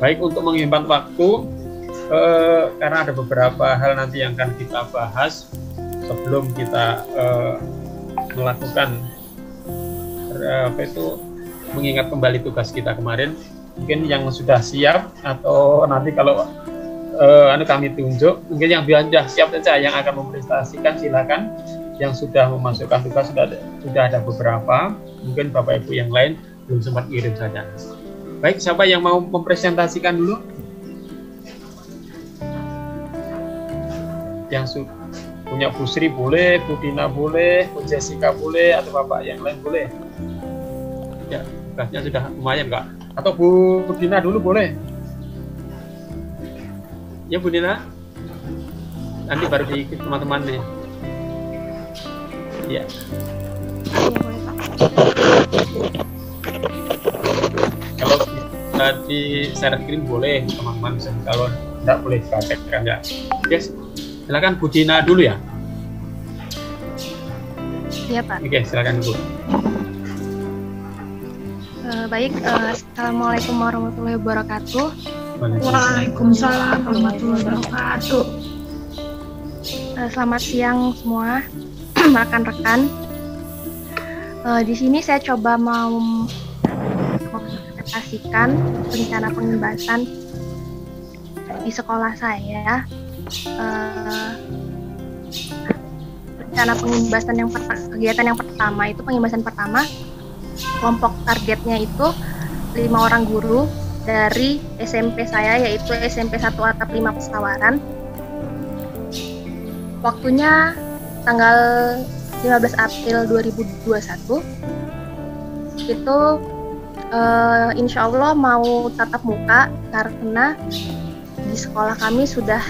baik untuk menghemat waktu, karena ada beberapa hal nanti yang akan kita bahas sebelum kita melakukan mengingat kembali tugas kita kemarin. Mungkin yang sudah siap atau nanti kalau kami tunjuk, mungkin yang sudah siap saja yang akan mempresentasikan silakan. Yang sudah memasukkan tugas sudah ada beberapa, mungkin Bapak Ibu yang lain belum sempat kirim saja. Baik, siapa yang mau mempresentasikan dulu? Yang punya Bu Sri boleh, Bu Dina boleh, Bu Jessica boleh, atau Bapak yang lain boleh. Ya, tugasnya sudah lumayan Kak. Atau Bu Dina dulu boleh. Ya Bu Dina, nanti baru diikut teman-teman nih. Ya. Boleh Pak. Kalau di share screen boleh teman-teman, kalau tidak boleh praktekkan ya. Yes. Silakan Bu Dina dulu ya. Iya Pak. Oke, silakan Bu. Baik, Assalamualaikum warahmatullahi wabarakatuh. Waalaikumsalam warahmatullahi wabarakatuh. Selamat siang semua, rekan-rekan. Di sini saya coba mau mempresentasikan rencana pengimbasan di sekolah saya. Rencana pengimbasan kegiatan yang pertama itu pengimbasan pertama, kelompok targetnya itu 5 orang guru dari SMP saya, yaitu SMP 1 Atap 5 Pesawaran. Waktunya tanggal 15 April 2021. Itu insya Allah mau tatap muka karena di sekolah kami sudah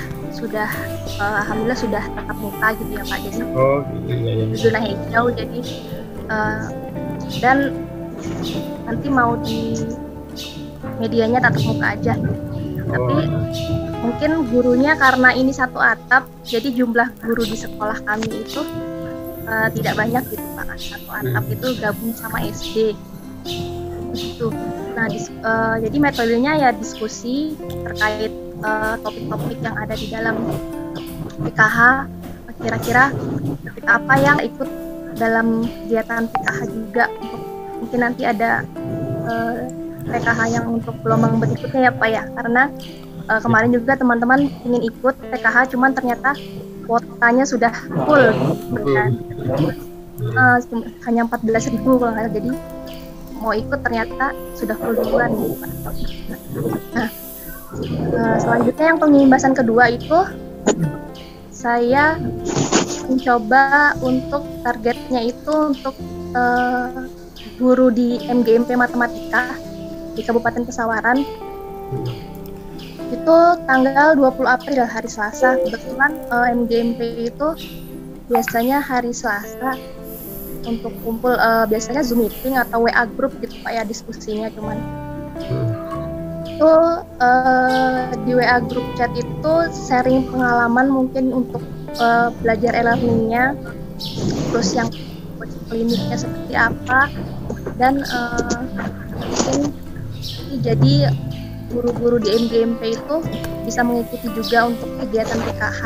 alhamdulillah sudah tatap muka gitu ya Pak. Jadi zona hijau, jadi dan nanti mau di medianya tatap muka aja. Tapi mungkin gurunya karena ini satu atap, jadi jumlah guru di sekolah kami itu tidak banyak gitu Pak. Satu atap itu gabung sama SD gitu. Nah jadi metodenya ya diskusi terkait topik-topik yang ada di dalam PKH. Kira-kira apa yang ikut dalam kegiatan PKH juga, mungkin nanti ada PKH yang untuk gelombang berikutnya ya Pak ya, karena kemarin juga teman-teman ingin ikut PKH, cuman ternyata kuotanya sudah full kan? Hanya 14.000 kalau nggak, jadi mau ikut ternyata sudah full duluan gitu Pak. Nah, selanjutnya yang pengimbasan kedua itu saya mencoba untuk targetnya itu untuk guru di MGMP Matematika di Kabupaten Pesawaran. Itu tanggal 20 April hari Selasa. Kebetulan MGMP itu biasanya hari Selasa untuk kumpul, biasanya Zoom meeting atau WA group gitu Pak ya, diskusinya. Cuman itu di WA group chat itu sharing pengalaman mungkin untuk belajar e-learningnya, terus yang kliniknya seperti apa, dan mungkin jadi guru-guru di MGMP itu bisa mengikuti juga untuk kegiatan PKH.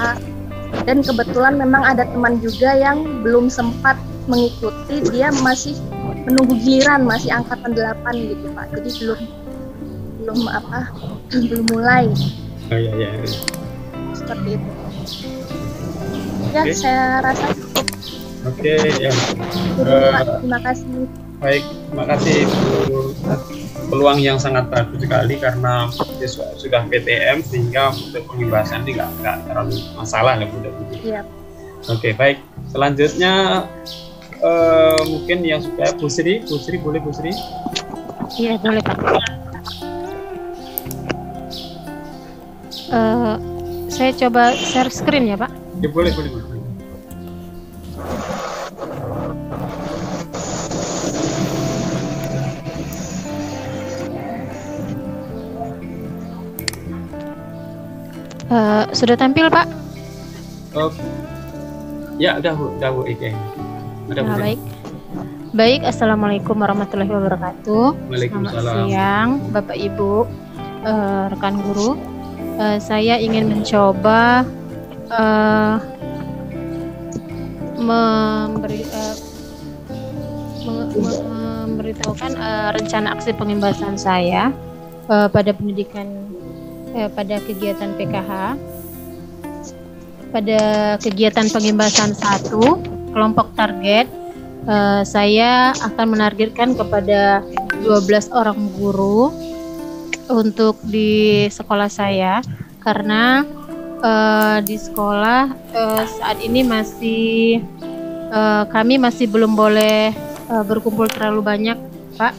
Dan kebetulan memang ada teman juga yang belum sempat mengikuti, dia masih menunggu giliran, masih angkatan 8 gitu Pak, jadi belum mulai. Iya. Seperti itu ya. Okay. Saya rasa cukup. Oke, ya. Terima kasih. Baik, terima kasih Bu. Peluang yang sangat bagus sekali karena sudah PTM sehingga untuk pengimbasan ini nggak terlalu masalah lah Bu. Iya. Oke, baik. Selanjutnya mungkin yang sudah Bu Sri boleh Bu Sri? Iya boleh Pak. Saya coba share screen ya Pak. Ya boleh. Sudah tampil Pak? Ya udah Bu Ike. Baik, Assalamualaikum warahmatullahi wabarakatuh. Waalaikumsalam. Selamat siang Bapak Ibu. rekan guru, saya ingin mencoba memberitahukan rencana aksi pengimbasan saya pada pada kegiatan PKH, pada kegiatan pengimbasan 1 kelompok target. Saya akan menargetkan kepada 12 orang guru untuk di sekolah saya, karena di sekolah saat ini kami masih belum boleh berkumpul terlalu banyak, Pak.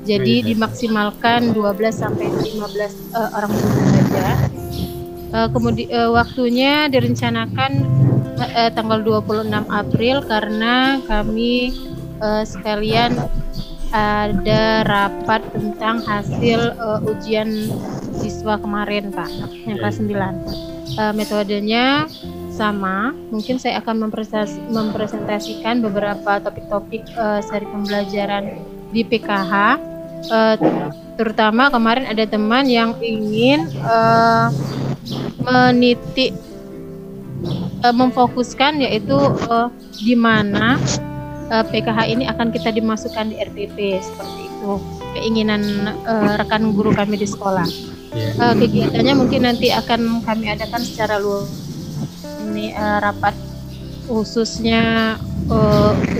Jadi dimaksimalkan 12 sampai 15 orang guru saja. Kemudian waktunya direncanakan tanggal 26 April karena kami sekalian ada rapat tentang hasil ujian siswa kemarin, Pak, yang kelas 9. Metodenya sama, mungkin saya akan mempresentasikan beberapa topik-topik seri pembelajaran di PKH. Terutama kemarin ada teman yang ingin memfokuskan, yaitu di mana PKH ini akan kita dimasukkan di RPP, seperti itu keinginan rekan guru kami di sekolah. Kegiatannya mungkin nanti akan kami adakan secara luas. Ini rapat khususnya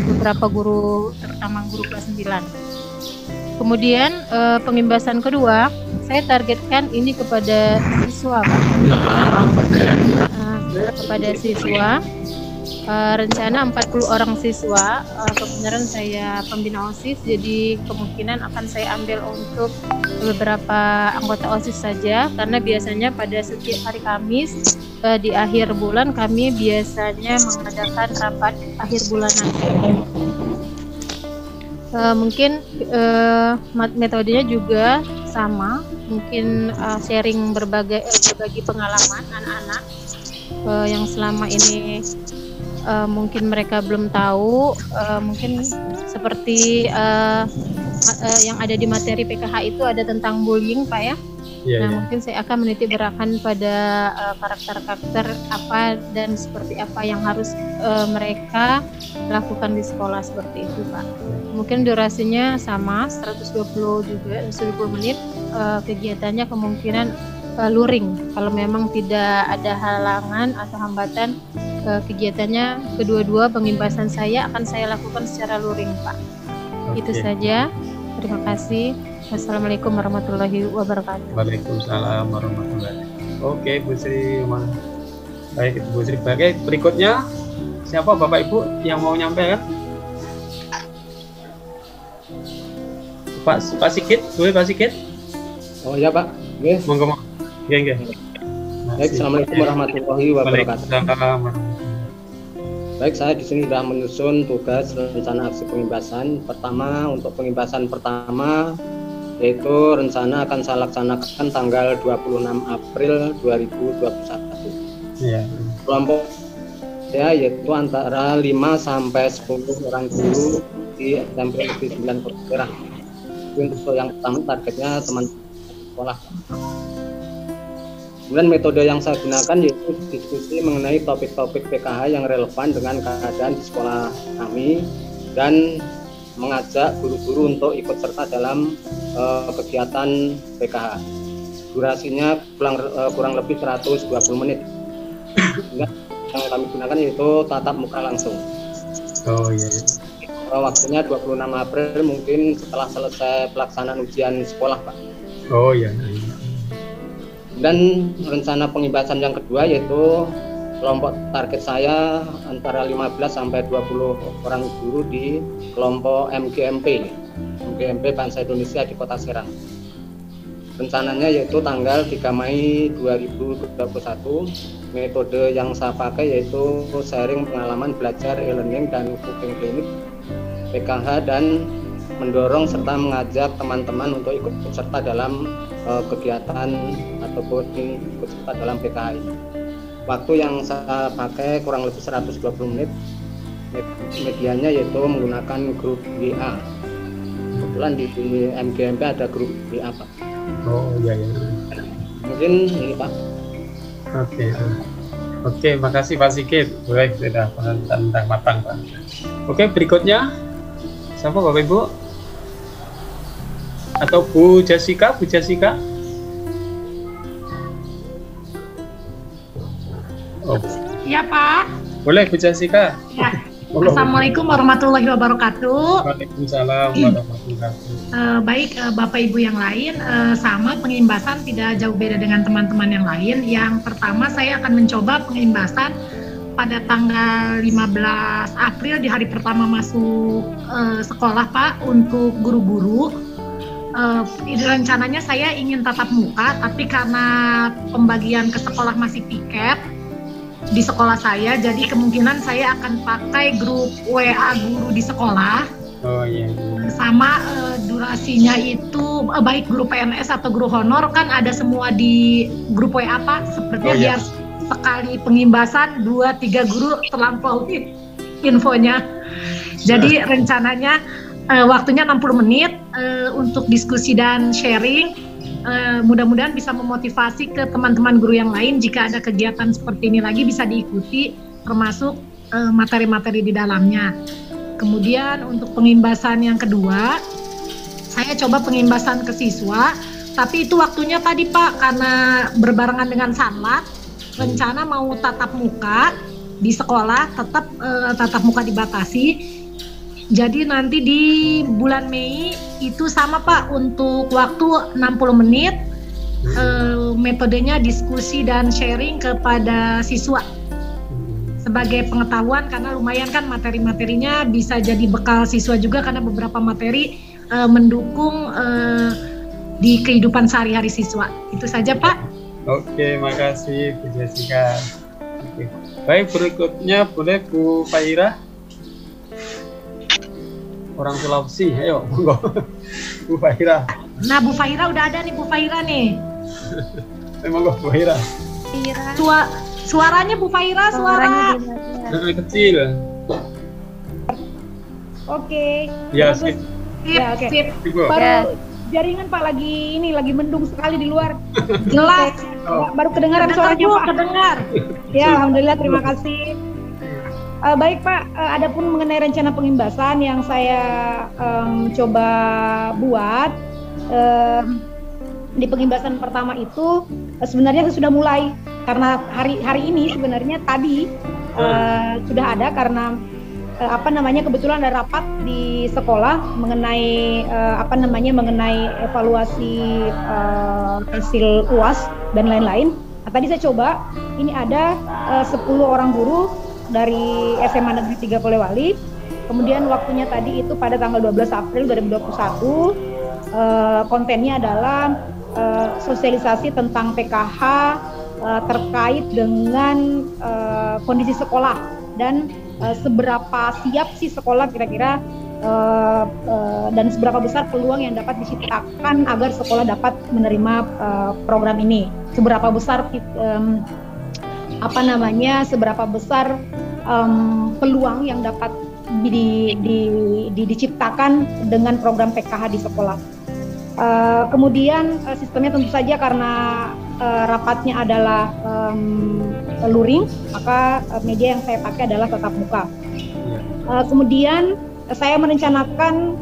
beberapa guru, terutama guru kelas 9. Kemudian pengimbasan kedua, saya targetkan ini kepada siswa, Pak. Kepada siswa, rencana 40 orang siswa. Kebenaran saya pembina OSIS, jadi kemungkinan akan saya ambil untuk beberapa anggota OSIS saja, karena biasanya pada setiap hari Kamis di akhir bulan kami biasanya mengadakan rapat akhir bulanan. Mungkin metodenya juga sama, mungkin sharing berbagi pengalaman anak-anak yang selama ini mungkin mereka belum tahu, mungkin seperti yang ada di materi PKH itu ada tentang bullying, Pak, ya. Nah, mungkin saya akan menitik beratkan pada karakter-karakter apa dan seperti apa yang harus mereka lakukan di sekolah, seperti itu, Pak. Mungkin durasinya sama, 120 juga, 120 menit. Kegiatannya kemungkinan luring. Kalau memang tidak ada halangan atau hambatan, kegiatannya kedua-dua pengimbasan saya akan saya lakukan secara luring, Pak. Itu saja. Terima kasih. Wassalamualaikum warahmatullahi wabarakatuh. Waalaikumsalam warahmatullahi wabarakatuh. Oke, Bu Sri. Baik, Bu Sri. Baik, berikutnya siapa Bapak Ibu yang mau nyampaikan? Pak Sigit, boleh Pak Sigit? Oh ya, Pak. Oke. Monggo. Oke. Baik, assalamualaikum warahmatullahi wabarakatuh. Baik, saya di sini sudah menyusun tugas rencana aksi pengimbasan. Pertama, untuk pengimbasan pertama, yaitu rencana akan saya laksanakan tanggal 26 April 2021. Kelompok ya yaitu antara 5 sampai 10 orang guru di SMP Negeri 9 Kota Serang. Untuk yang pertama targetnya teman-teman sekolah. Kemudian metode yang saya gunakan yaitu diskusi mengenai topik-topik PKH yang relevan dengan keadaan di sekolah kami dan mengajak guru-guru untuk ikut serta dalam kegiatan PKH. Durasinya kurang lebih 120 menit. Yang kami gunakan yaitu tatap muka langsung. Oh iya. Waktunya 26 April, mungkin setelah selesai pelaksanaan ujian sekolah, Pak. Oh iya. Dan rencana pengimbasan yang kedua yaitu kelompok target saya antara 15 sampai 20 orang guru di kelompok MGMP Bangsa Indonesia di Kota Serang. Rencananya yaitu tanggal 3 Mei 2021. Metode yang saya pakai yaitu sharing pengalaman belajar e-learning dan cooking klinik PKH dan mendorong serta mengajak teman-teman untuk ikut serta dalam kegiatan ataupun ikut serta dalam PKH ini. Waktu yang saya pakai kurang lebih 120 menit. Medianya yaitu menggunakan grup WA. Kebetulan di MGMP ada grup WA, Pak. Oh iya. mungkin ini Pak. Oke, makasih Pak Sigit. Boleh, sudah tentang matang Pak. Oke, berikutnya siapa Bapak Ibu? Atau Bu Jessica? Oh, Iya Pak. boleh Bu Jessica. Ya. Assalamualaikum warahmatullahi wabarakatuh. Waalaikumsalam warahmatullahi wabarakatuh. Baik Bapak Ibu yang lain, sama pengimbasan tidak jauh beda dengan teman-teman yang lain. Yang pertama saya akan mencoba pengimbasan pada tanggal 15 April di hari pertama masuk sekolah Pak untuk guru-guru. Rencananya saya ingin tatap muka, tapi karena pembagian ke sekolah masih piket di sekolah saya, jadi kemungkinan saya akan pakai grup WA guru di sekolah. Oh iya. Sama durasinya itu baik guru PNS atau guru honor kan ada semua di grup WA Pak. Sepertinya biar sekali pengimbasan 2-3 guru terlampaui infonya. Jadi rencananya waktunya 60 menit untuk diskusi dan sharing. Mudah-mudahan bisa memotivasi ke teman-teman guru yang lain jika ada kegiatan seperti ini lagi bisa diikuti, termasuk materi-materi di dalamnya. Kemudian untuk pengimbasan yang kedua, saya coba pengimbasan ke siswa, tapi itu waktunya tadi Pak, karena berbarengan dengan sanlat, rencana mau tatap muka di sekolah, tetap tatap muka dibatasi. Jadi nanti di bulan Mei itu sama Pak, untuk waktu 60 menit, metodenya diskusi dan sharing kepada siswa sebagai pengetahuan, karena lumayan kan materi-materinya bisa jadi bekal siswa juga, karena beberapa materi mendukung di kehidupan sehari-hari siswa. Itu saja Pak. Oke, makasih Bu Jessica. Oke. Baik, berikutnya boleh Bu Faira. Orang Sulawesi, ayo monggo. Bu Faira. Nah Bu Faira udah ada nih Bu Faira nih. Monggo Bu Faira. Suaranya Bu Faira, suara kecil. Oke. Ya, sip. Ya, oke. Sip. Baru jaringan Pak lagi mendung sekali di luar. Jelas. Baru kedengaran suaranya Pak. Kedengar. Ya, alhamdulillah, terima kasih. Baik Pak, adapun mengenai rencana pengimbasan yang saya coba buat di pengimbasan pertama itu sebenarnya saya sudah mulai, karena hari ini sebenarnya tadi sudah ada, karena kebetulan ada rapat di sekolah mengenai mengenai evaluasi hasil UAS dan lain-lain. Nah, tadi saya coba, ini ada 10 orang guru dari SMA Negeri 3 Polewali. Kemudian waktunya tadi itu pada tanggal 12 April 2021. Kontennya adalah sosialisasi tentang PKH terkait dengan kondisi sekolah dan seberapa siap sih sekolah kira-kira, dan seberapa besar peluang yang dapat diciptakan agar sekolah dapat menerima program ini. Seberapa besar seberapa besar peluang yang dapat diciptakan dengan program PKH di sekolah. Kemudian sistemnya tentu saja karena rapatnya adalah luring, maka media yang saya pakai adalah tatap muka. Kemudian saya merencanakan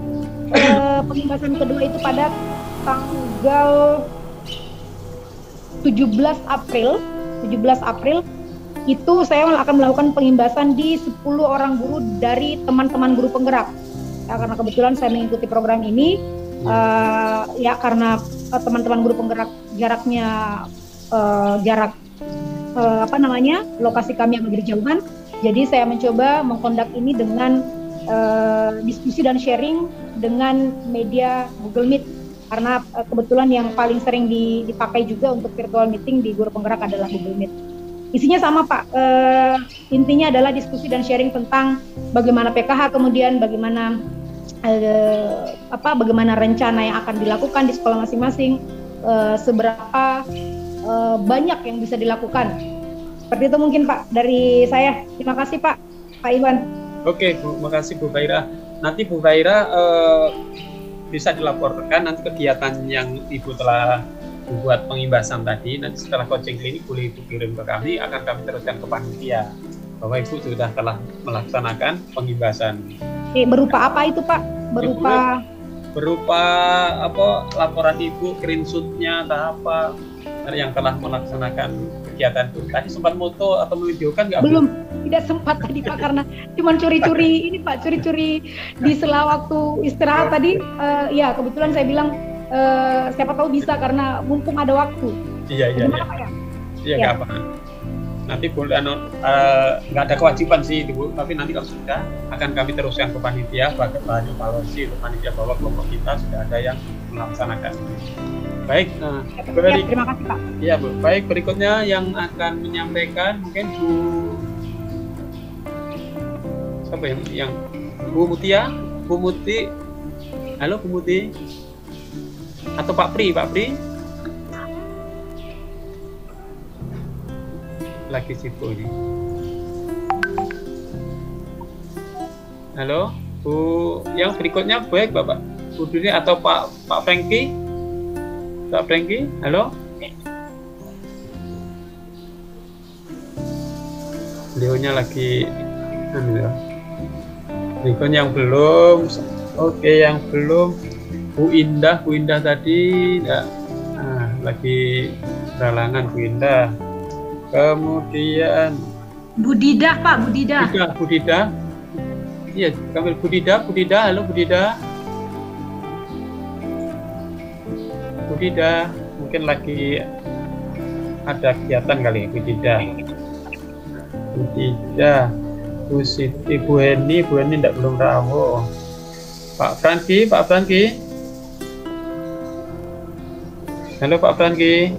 pengimbasan kedua itu pada tanggal 17 April itu saya akan melakukan pengimbasan di 10 orang guru dari teman-teman guru penggerak. Ya, karena kebetulan saya mengikuti program ini, karena teman-teman guru penggerak jaraknya lokasi kami yang agak jauhan. Jadi saya mencoba mengkondak ini dengan diskusi dan sharing dengan media Google Meet, karena kebetulan yang paling sering dipakai juga untuk virtual meeting di guru penggerak adalah Google Meet. Isinya sama Pak, intinya adalah diskusi dan sharing tentang bagaimana PKH, kemudian bagaimana rencana yang akan dilakukan di sekolah masing-masing, seberapa banyak yang bisa dilakukan. Seperti itu mungkin Pak dari saya. Terima kasih Pak Iwan. Oke Bu, makasih Bu Faira. Nanti Bu Faira bisa dilaporkan nanti kegiatan yang Ibu telah buat pengimbasan tadi, nanti setelah coaching klinik boleh Ibu kirim ke kami, akan kami teruskan ke panitia bahwa Ibu sudah telah melaksanakan pengimbasan. Berupa apa itu Pak? Berupa apa, laporan Ibu, screenshot-nya atau apa yang telah melaksanakan kegiatan itu. Tadi sempat foto atau memvideokan nggak? Belum, tidak sempat tadi Pak, karena cuma curi-curi ini Pak, curi-curi di sela waktu istirahat tadi. Ya kebetulan saya bilang siapa tahu bisa karena mumpung ada waktu. Iya. Iya nggak apa. Nanti boleh nggak ada kewajiban sih Ibu, tapi nanti kalau sudah akan kami teruskan ke panitia sebagai bahan evaluasi untuk panitia bahwa kelompok kita sudah ada yang melaksanakan. Baik, terima kasih Pak. Iya Bu. Baik, berikutnya yang akan menyampaikan mungkin Bu siapa yang Bu Mutia, Bu Muti. Halo Bu Muti. Atau Pak Pri. Lagi sibuk ini. Halo, Bu. Yang berikutnya baik Bapak Bu Dini atau Pak Franky. Pak Franky, halo. Beliaunya lagi berikutnya yang belum. Oke, yang belum Bu Indah tadi lagi beralangan Bu Indah. Kemudian Budidah Pak, Budidah. Iya, kami Budidah, halo Budidah. Budidah, mungkin lagi ada kegiatan kali Budidah. Bu Siti, Bu Heni tidak belum rawuh. Pak Franky. Halo Pak Franky.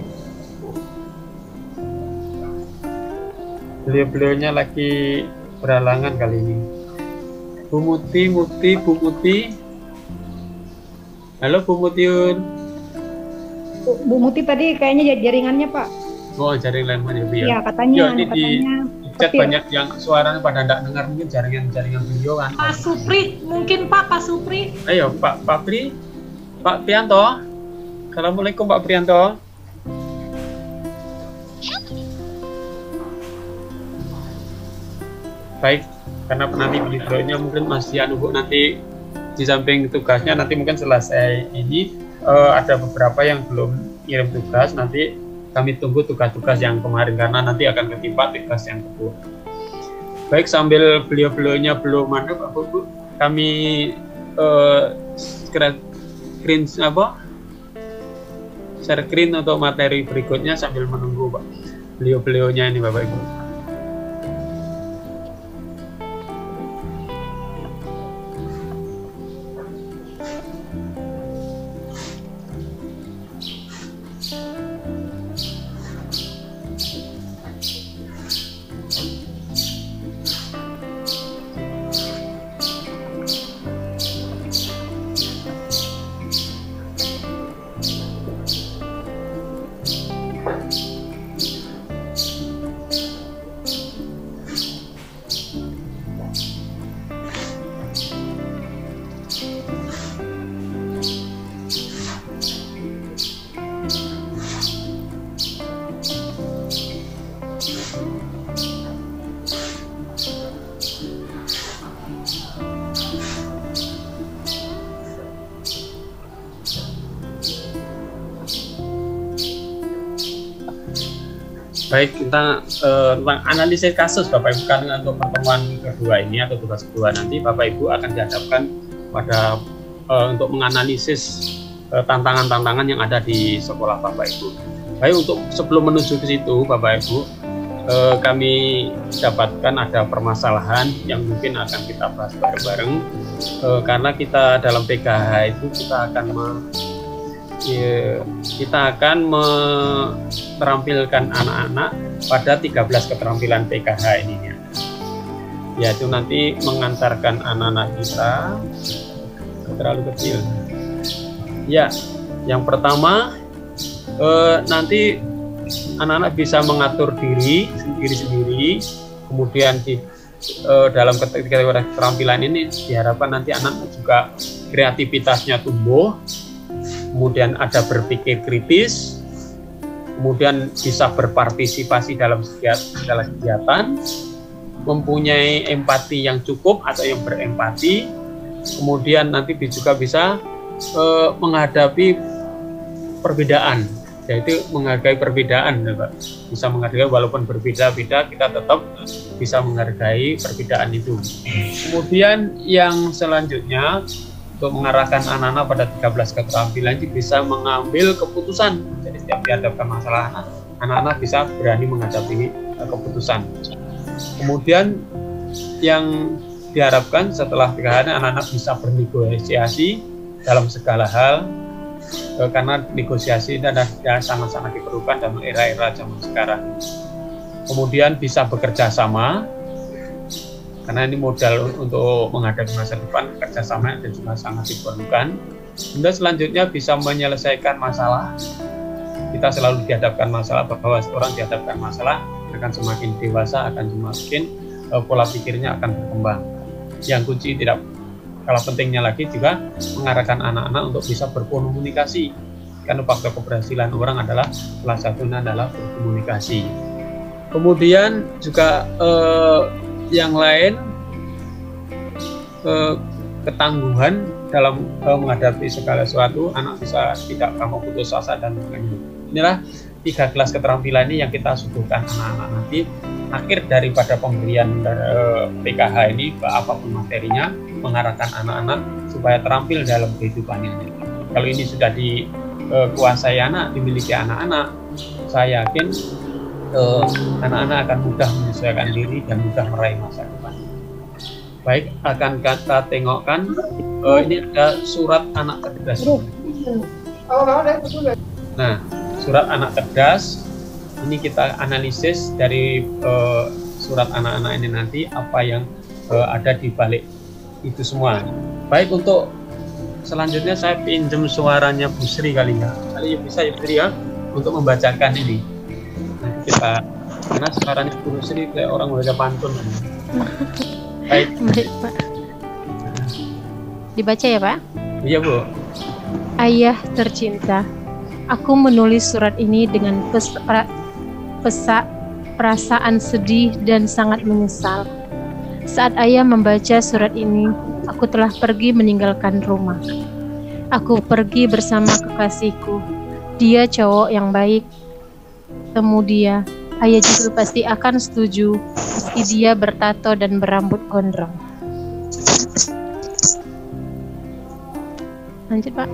Beliau-beliaunya lagi beralangan kali ini. Bu Muti. Halo Bu Mutiun. Bu Muti tadi kayaknya jaringannya Pak. Oh, jaringan mana Bu ya? Iya, katanya. Di chat banyak yang suaranya pada tidak dengar, mungkin jaringan beliau kan. Pak Supri, mungkin Pak Supri. Ayo Pak Pri. Pak Prianto. Assalamualaikum Pak Prianto. Baik, karena nanti beliaunya mungkin masih Bu, nanti di samping tugasnya nanti mungkin selesai ini ada beberapa yang belum kirim tugas, nanti kami tunggu tugas-tugas yang kemarin karena nanti akan ketimpa tugas yang kedua. Baik, sambil beliau-beliaunya belum ada Pak Bu, kami share screen untuk materi berikutnya sambil menunggu Pak beliau-beliaunya ini Bapak Ibu. Baik, kita tentang analisis kasus Bapak Ibu, kan untuk pertemuan kedua ini atau tugas kedua nanti Bapak Ibu akan dihadapkan pada untuk menganalisis tantangan-tantangan yang ada di sekolah Bapak Ibu. Baik, untuk sebelum menuju ke situ Bapak Ibu, kami dapatkan ada permasalahan yang mungkin akan kita bahas bareng-bareng karena kita dalam PKH itu kita akan merampilkan anak-anak pada 13 keterampilan PKH ini ya. Yaitu nanti mengantarkan anak-anak kita terlalu kecil. Ya, yang pertama nanti anak-anak bisa mengatur diri sendiri-sendiri. Kemudian di dalam keterampilan ini diharapkan nanti anak-anak juga kreativitasnya tumbuh. Kemudian ada berpikir kritis, kemudian bisa berpartisipasi dalam segala kegiatan, mempunyai empati yang cukup atau yang berempati, kemudian nanti juga bisa menghadapi perbedaan, yaitu menghargai perbedaan, ya Pak. Bisa menghargai walaupun berbeda-beda, kita tetap bisa menghargai perbedaan itu. Kemudian yang selanjutnya, untuk mengarahkan anak-anak pada 13 keterampilan itu bisa mengambil keputusan. Jadi setiap dihadapkan masalah, anak-anak bisa berani menghadapi keputusan. Kemudian yang diharapkan setelah 3 hari anak-anak bisa bernegosiasi dalam segala hal, karena negosiasi itu adalah sangat-sangat diperlukan dalam era-era zaman sekarang. Kemudian bisa bekerja sama, karena ini modal untuk menghadapi masa depan, kerjasama dan juga sangat diperlukan. Kemudian selanjutnya bisa menyelesaikan masalah. Kita selalu dihadapkan masalah, bahwa orang dihadapkan masalah akan semakin dewasa, akan semakin pola pikirnya akan berkembang. Yang kunci tidak kalah pentingnya lagi juga mengarahkan anak-anak untuk bisa berkomunikasi, karena faktor keberhasilan orang adalah salah satunya adalah berkomunikasi. Kemudian juga yang lain, ketangguhan dalam menghadapi segala sesuatu, anak bisa tidak gampang putus asa dan sebagainya. Inilah 3 kelas keterampilan ini yang kita suguhkan anak-anak nanti akhir daripada pemberian PKH ini, apapun materinya, mengarahkan anak-anak supaya terampil dalam kehidupannya. Kalau ini sudah dikuasai anak, dimiliki anak-anak, saya yakin anak-anak akan mudah menyesuaikan diri dan mudah meraih masa depan. Baik, akan kita tengokkan ini ada surat anak cerdas. Nah, surat anak cerdas ini kita analisis dari surat anak-anak ini nanti apa yang ada di balik itu semua. Baik, untuk selanjutnya saya pinjam suaranya Bu Sri kali ya. Kali bisa ya Bu Sri ya untuk membacakan ini. Nanti kita, karena suaranya Bu Sri kayak orang baca pantun. Baik. Baik, Pak. Dibaca ya, Pak? Iya, Bu. Ayah tercinta, aku menulis surat ini dengan perasaan sedih dan sangat menyesal. Saat ayah membaca surat ini, aku telah pergi meninggalkan rumah. Aku pergi bersama kekasihku. Dia cowok yang baik. Temu dia, ayah juga pasti akan setuju meski dia bertato dan berambut gondrong. Lanjut, Pak.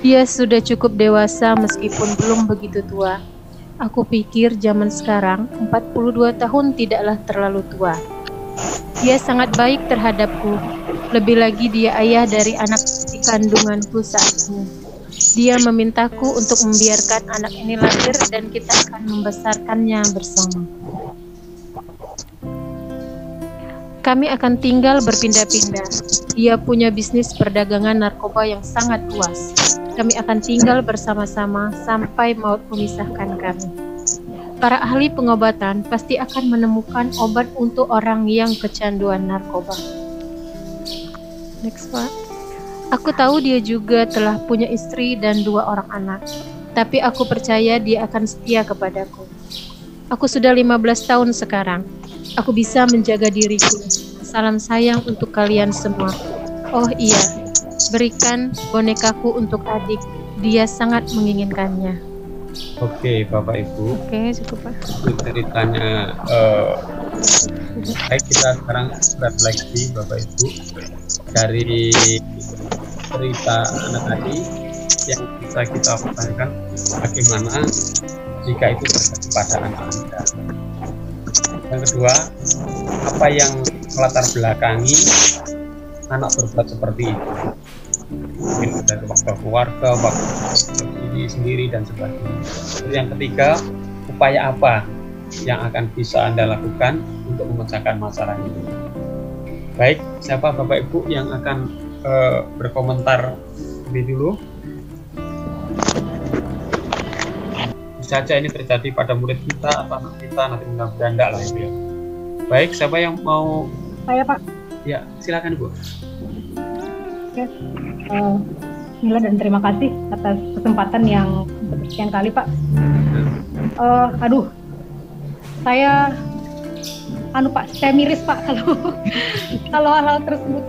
Dia sudah cukup dewasa meskipun belum begitu tua. Aku pikir zaman sekarang 42 tahun tidaklah terlalu tua. Dia sangat baik terhadapku. Lebih lagi dia ayah dari anak di kandunganku saat ini. Dia memintaku untuk membiarkan anak ini lahir dan kita akan membesarkannya bersama. Kami akan tinggal berpindah-pindah. Dia punya bisnis perdagangan narkoba yang sangat luas. Kami akan tinggal bersama-sama sampai maut memisahkan kami. Para ahli pengobatan pasti akan menemukan obat untuk orang yang kecanduan narkoba. Next, Pak. Aku tahu dia juga telah punya istri dan 2 orang anak. Tapi aku percaya dia akan setia kepadaku. Aku sudah 15 tahun sekarang. Aku bisa menjaga diriku. Salam sayang untuk kalian semua. Oh iya, berikan bonekaku untuk adik. Dia sangat menginginkannya. Oke, Bapak Ibu. Oke, cukup, Pak. Itu ceritanya. Baik, kita sekarang refleksi Bapak Ibu dari cerita anak tadi yang bisa kita pertanyakan bagaimana jika itu terjadi pada anak Anda. Yang kedua, apa yang melatar belakangi anak berbuat seperti itu? Mungkin dari faktor keluarga, faktor diri sendiri dan sebagainya. Yang ketiga, upaya apa yang akan bisa Anda lakukan untuk memecahkan masalah itu? Baik, siapa Bapak Ibu yang akan berkomentar lebih dulu? Bisa saja ini terjadi pada murid kita atau anak kita, nanti mudah-mudahan enggak lah Ibu ya. Baik, siapa yang mau? Saya, Pak. Ya, silakan Bu. Oke. Bismillah dan terima kasih atas kesempatan yang sekian kali Pak. Saya Pak, saya miris Pak kalau hal-hal tersebut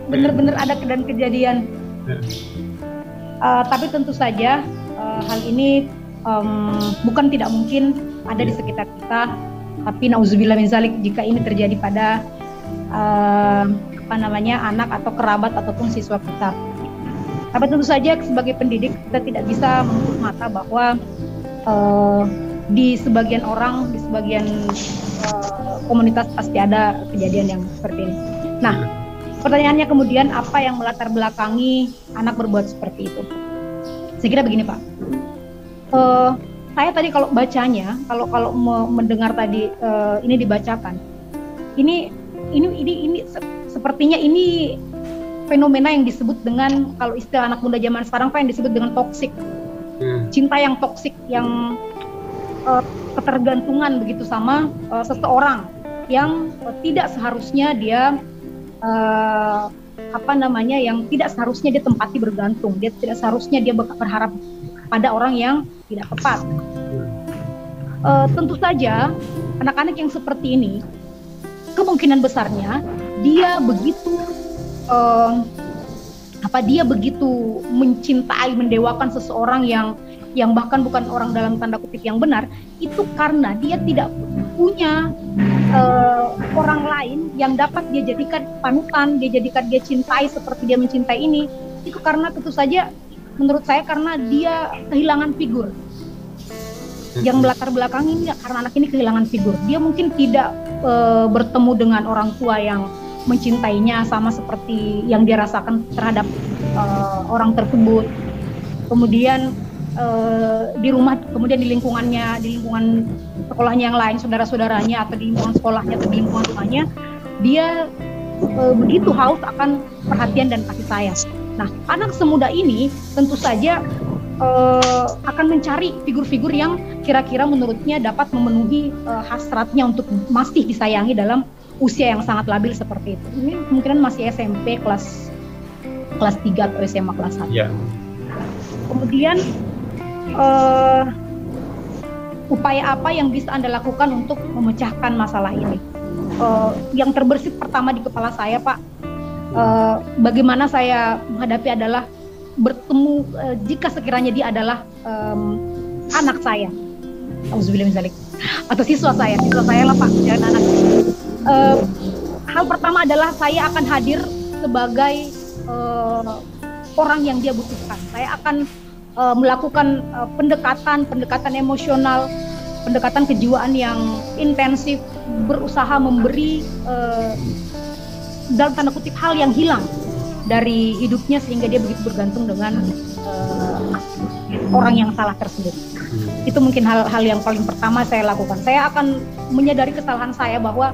benar-benar ada dan kejadian. Tapi tentu saja hal ini bukan tidak mungkin ada di sekitar kita. Tapi nauzubillah min zalik, jika ini terjadi pada anak atau kerabat ataupun siswa kita. Tapi tentu saja sebagai pendidik kita tidak bisa menutup mata bahwa di sebagian orang, di sebagian komunitas pasti ada kejadian yang seperti ini. Nah, pertanyaannya kemudian apa yang melatar belakangi anak berbuat seperti itu? Saya kira begini Pak. Saya tadi kalau bacanya, kalau mendengar tadi ini dibacakan, ini sepertinya ini fenomena yang disebut dengan, kalau istilah anak muda zaman sekarang Pak, yang disebut dengan toksik. Cinta yang toksik, yang ketergantungan begitu sama seseorang yang tidak seharusnya dia yang tidak seharusnya dia tempati bergantung, dia tidak seharusnya dia berharap pada orang yang tidak tepat. Tentu saja anak-anak yang seperti ini kemungkinan besarnya dia begitu mencintai, mendewakan seseorang yang bahkan bukan orang dalam tanda kutip yang benar, itu karena dia tidak punya orang lain yang dapat dia jadikan panutan, dia cintai seperti dia mencintai ini. Itu karena tentu saja menurut saya karena dia kehilangan figur. Yang melatar belakangi karena anak ini kehilangan figur. Dia mungkin tidak bertemu dengan orang tua yang mencintainya sama seperti yang dia rasakan terhadap orang tersebut. Kemudian di rumah, kemudian di lingkungan sekolahnya yang lain, saudara-saudaranya, atau di lingkungan sekolahnya atau di lingkungan rumahnya, dia begitu haus akan perhatian dan kasih sayang. Nah, anak semuda ini tentu saja akan mencari figur-figur yang kira-kira menurutnya dapat memenuhi hasratnya untuk masih disayangi dalam usia yang sangat labil seperti itu. Ini kemungkinan masih SMP kelas 3 atau SMA kelas 1. Yeah. Kemudian upaya apa yang bisa Anda lakukan untuk memecahkan masalah ini? Yang terbersit pertama di kepala saya, Pak, bagaimana saya menghadapi adalah bertemu jika sekiranya dia adalah anak saya, auzubillah min zalik, atau siswa saya lah Pak, jangan anak. Hal pertama adalah saya akan hadir sebagai orang yang dia butuhkan. Saya akan melakukan pendekatan emosional, pendekatan kejiwaan yang intensif, berusaha memberi dalam tanda kutip hal yang hilang dari hidupnya sehingga dia begitu bergantung dengan orang yang salah tersebut. Itu mungkin hal yang paling pertama saya lakukan. Saya akan menyadari kesalahan saya bahwa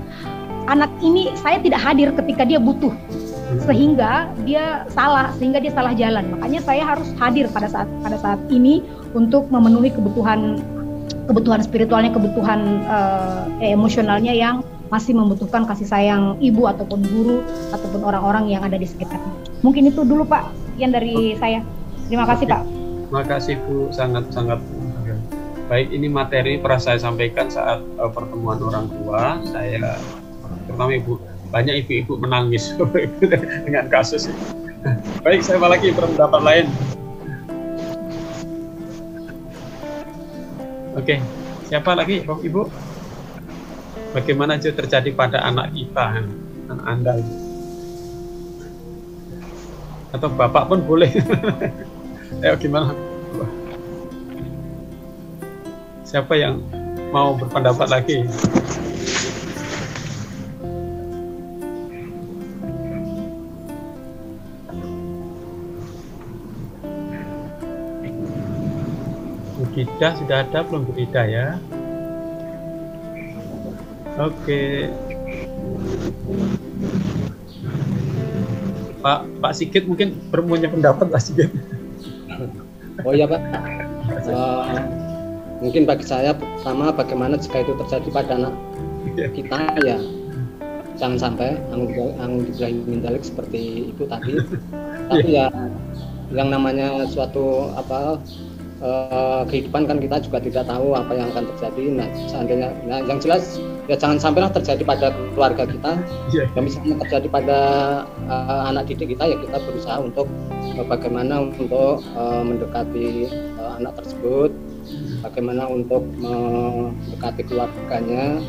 anak ini saya tidak hadir ketika dia butuh, sehingga dia salah jalan. Makanya saya harus hadir pada saat ini untuk memenuhi kebutuhan spiritualnya, kebutuhan emosionalnya yang masih membutuhkan kasih sayang ibu ataupun guru ataupun orang-orang yang ada di sekitarnya. Mungkin itu dulu Pak yang dari saya. Terima kasih Pak. Terima kasih Bu, sangat-sangat baik. Ini materi pernah saya sampaikan saat pertemuan orang tua saya, terutama ibu, banyak ibu-ibu menangis dengan kasus ini. Baik, saya lagi berpendapat lain. Oke, siapa lagi Ibu? Bagaimana itu terjadi pada anak kita, anak Anda itu? Atau Bapak pun boleh. Ayo gimana? Siapa yang mau berpendapat lagi? Gida sudah ada belum Bu Gida ya? Oke. Pak Sigit mungkin punya pendapat Pak Sigit. Oh iya Pak. Mungkin bagi saya pertama, bagaimana jika itu terjadi pada anak kita, ya jangan sampai nauzubillah min dzalik seperti itu tadi. Tapi ya yang namanya suatu kehidupan kan kita juga tidak tahu apa yang akan terjadi. Nah, seandainya, nah, yang jelas ya jangan sampailah terjadi pada keluarga kita. Yang misalnya terjadi pada anak didik kita, ya kita berusaha untuk bagaimana untuk mendekati anak tersebut, bagaimana untuk mendekati keluarganya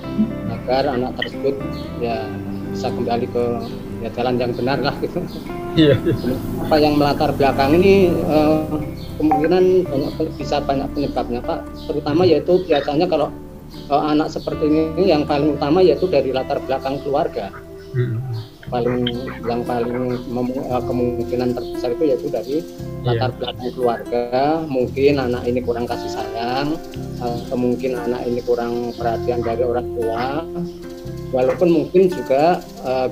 agar anak tersebut ya bisa kembali ke ya jalan yang benar lah gitu. Apa yang melatar belakang ini kemungkinan bisa banyak penyebabnya Pak, terutama yaitu biasanya kalau anak seperti ini yang paling utama yaitu dari latar belakang keluarga. Yang paling kemungkinan terbesar itu yaitu dari latar belakang keluarga. Mungkin anak ini kurang kasih sayang, atau mungkin anak ini kurang perhatian dari orang tua. Walaupun mungkin juga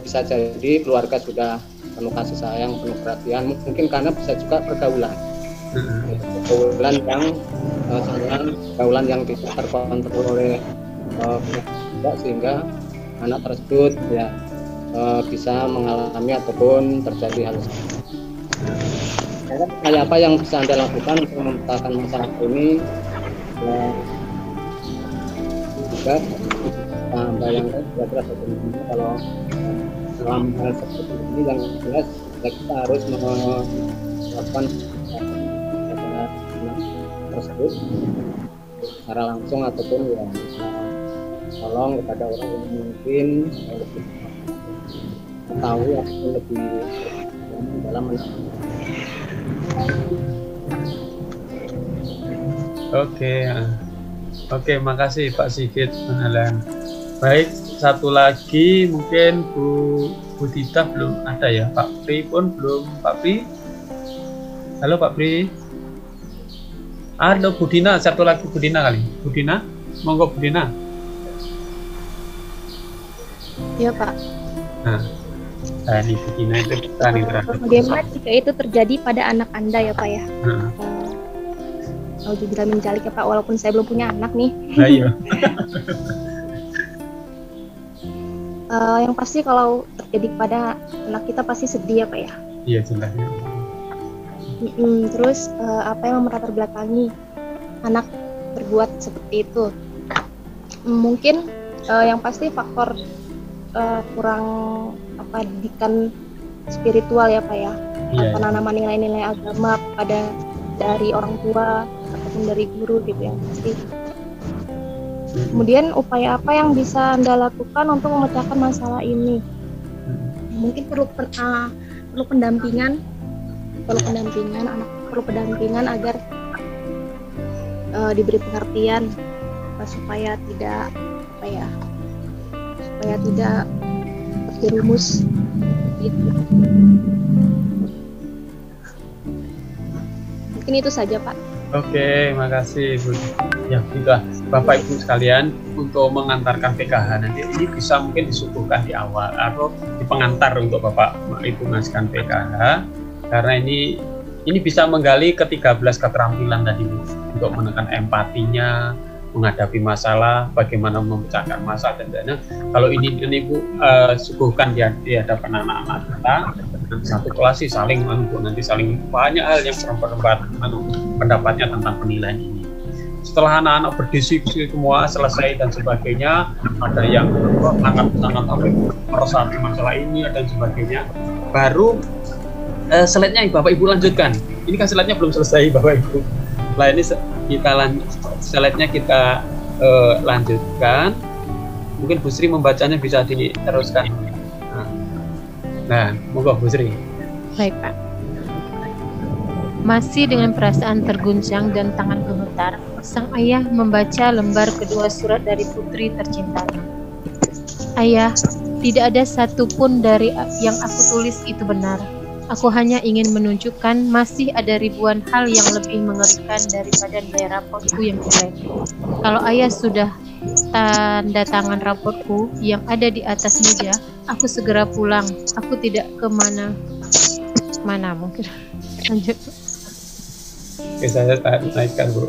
bisa jadi keluarga sudah penuh kasih sayang, penuh perhatian, mungkin karena bisa juga pergaulan yang tidak terkontrol oleh pihak, sehingga anak tersebut ya bisa mengalami ataupun terjadi hal seperti itu. Apa yang bisa Anda lakukan untuk memecahkan masalah ini? Ya, juga bayangkan kira-kira bagaimana kalau dalam hal seperti ini yang jelas ya kita harus melakukan tersebut secara langsung ataupun ya tolong kepada orang yang mungkin lebih tahu atau lebih dalam menangani. Oke, makasih Pak Sigit penjelasan. Baik, satu lagi mungkin Bu Dita belum ada ya, Pak Pri pun belum. Pak Pri, halo Pak Pri. Halo Bu Dina, satu lagi Bu Dina kali. Bu Dina, monggo Bu Dina. Iya Pak. Nah ini Bu Dina itu kita nih terakhir. Bagaimana jika itu terjadi pada anak Anda ya Pak ya? Juga menjalik ya Pak, walaupun saya belum punya anak nih. Nah, iya. Yang pasti kalau terjadi pada anak kita pasti sedih ya Pak ya. Iya jelas. Terus apa yang melatar belakangi anak berbuat seperti itu? Mungkin yang pasti faktor kurang didikan spiritual ya Pak ya, penanaman nilai-nilai agama pada dari orang tua ataupun dari guru gitu yang pasti. Kemudian upaya apa yang bisa Anda lakukan untuk memecahkan masalah ini? Mungkin perlu pendampingan, anak perlu pendampingan agar diberi pengertian supaya tidak terjerumus gitu. Mungkin itu saja Pak. Oke, makasih Bu. Ya sudah Bapak Ibu sekalian, untuk mengantarkan PKH nanti ini bisa mungkin disuguhkan di awal atau di pengantar untuk Bapak Ibu mengajukan PKH, karena ini bisa menggali ke-13 keterampilan tadi untuk menekan empatinya, menghadapi masalah, bagaimana memecahkan masalah dan lainnya. Kalau ini Ibu suguhkan di hadapan anak-anak kita, satu kelas sih saling banyak hal yang berempat pendapatnya tentang penilaian ini. Setelah anak-anak berdiskusi semua selesai dan sebagainya, ada yang sangat meresapi masalah ini dan sebagainya, baru slide-nya Bapak Ibu lanjutkan. Ini kan slide-nya belum selesai Bapak Ibu. Nah ini slide-nya kita lanjutkan. Mungkin Bu Sri membacanya bisa diteruskan. Nah, monggo Bu Sri. Baik Pak. Masih dengan perasaan terguncang dan tangan gemetar, sang ayah membaca lembar kedua surat dari putri tercintanya. Ayah, tidak ada satupun dari yang aku tulis itu benar. Aku hanya ingin menunjukkan masih ada ribuan hal yang lebih mengerikan daripada nilai raportku yang jelek. Kalau ayah sudah tanda tangan raportku yang ada di atas meja, aku segera pulang. Aku tidak kemana mungkin. Lanjut. Oke, saya naikkan Bu.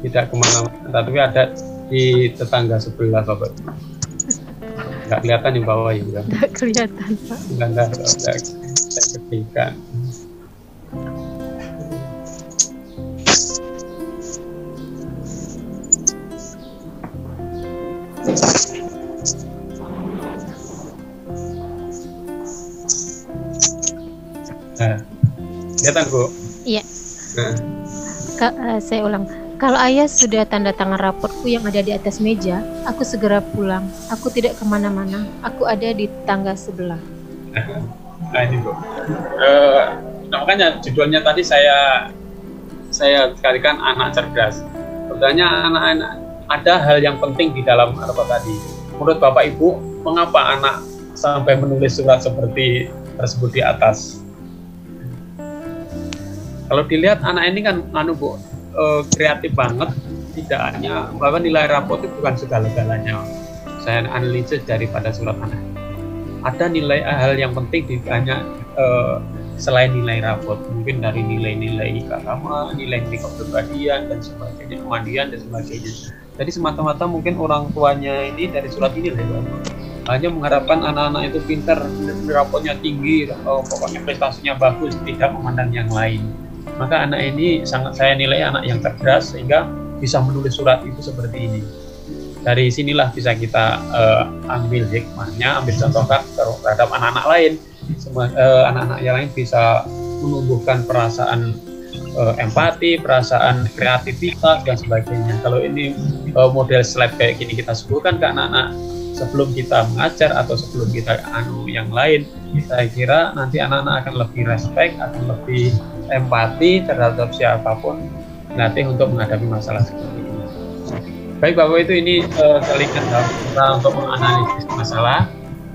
Tidak kemana-mana, tapi ada di tetangga sebelah Bapak. Nggak kelihatan di bawah ya? Nggak kelihatan Pak. Nggak. Ketika kelihatan Bu? Iya. Nah. Saya ulang. Kalau ayah sudah tanda tangan raportku yang ada di atas meja, aku segera pulang. Aku tidak kemana-mana. Aku ada di tangga sebelah. Nah ini Bu. Makanya judulnya tadi saya kalikan anak cerdas. Sebenarnya anak-anak ada hal yang penting di dalam apa tadi. Menurut Bapak Ibu, mengapa anak sampai menulis surat seperti tersebut di atas? Kalau dilihat anak ini kan Bu, kreatif banget, tidak hanya bahwa nilai raport itu bukan segala-galanya. Saya analisis daripada surat anak. Ada nilai hal yang penting di banyak selain nilai raport, mungkin dari nilai-nilai keagamaan, nilai-nilai kepribadian dan sebagainya, kemandian dan sebagainya. Jadi semata-mata mungkin orang tuanya ini dari surat ini hanya mengharapkan anak-anak itu pintar, rapotnya tinggi, pokoknya prestasinya bagus, tidak memandang yang lain. Maka anak ini sangat saya nilai anak yang cerdas sehingga bisa menulis surat itu seperti ini. Dari sinilah bisa kita ambil hikmahnya, ambil contoh terhadap anak-anak lain. Anak-anak yang lain bisa menumbuhkan perasaan empati, perasaan kreativitas dan sebagainya. Kalau ini model slide kayak gini kita sebutkan ke anak-anak sebelum kita mengajar atau sebelum kita yang lain, saya kira nanti anak-anak akan lebih respect, akan lebih empati terhadap siapapun nanti untuk menghadapi masalah seperti ini. Baik Bapak itu ini kalikan kita untuk menganalisis masalah.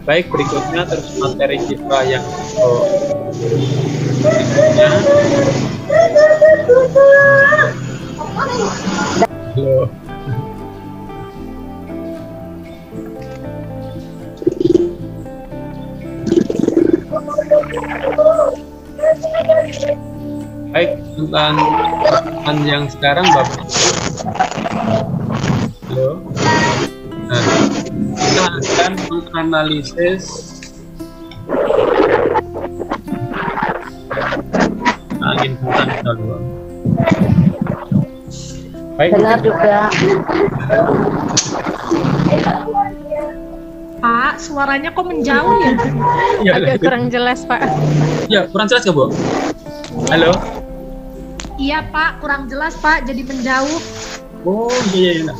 Baik berikutnya terus materi kita yang berikutnya. Halo. Baik, tentang yang sekarang Bapak. Halo. Nah, kita akan menganalisis inputan dulu. Baik. Benar juga. Pak, suaranya kok menjauh ya? Ya, Agak kurang jelas Pak. Ya, kurang jelas nggak Bu? Halo. Iya Pak, kurang jelas Pak, jadi menjauh. Oh iya.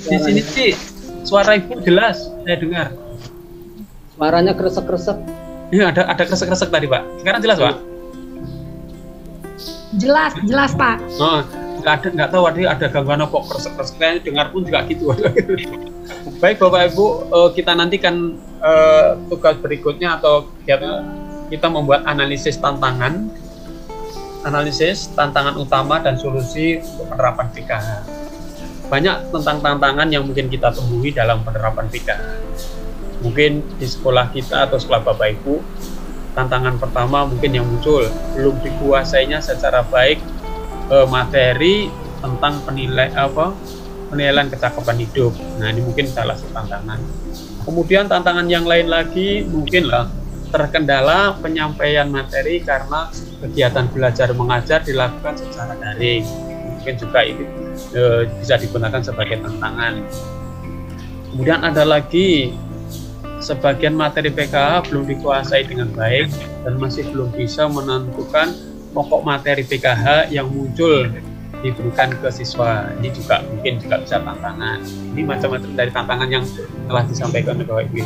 Di sini sih suara Ibu jelas, saya dengar. Suaranya kresek-kresek. Iya, ada kresek-kresek tadi Pak. Sekarang jelas Pak? Jelas Pak. Oh, nggak tahu ada gangguan apa kresek-kresek. Saya dengar pun juga gitu. Baik Bapak Ibu, kita nantikan tugas berikutnya atau kita membuat analisis tantangan utama dan solusi untuk penerapan PKH. Banyak tentang tantangan yang mungkin kita temui dalam penerapan PKH. Mungkin di sekolah kita atau sekolah Bapak Ibu, tantangan pertama mungkin yang muncul belum dikuasainya secara baik materi tentang penilaian kecakapan hidup. Nah ini mungkin salah satu tantangan. Kemudian tantangan yang lain lagi mungkinlah terkendala penyampaian materi karena kegiatan belajar mengajar dilakukan secara daring. Mungkin juga ini bisa digunakan sebagai tantangan. Kemudian ada lagi sebagian materi PKH belum dikuasai dengan baik dan masih belum bisa menentukan pokok materi PKH yang muncul diberikan ke siswa. Ini juga mungkin juga bisa tantangan. Ini macam-macam dari tantangan yang telah disampaikan oleh Bapak Ibu.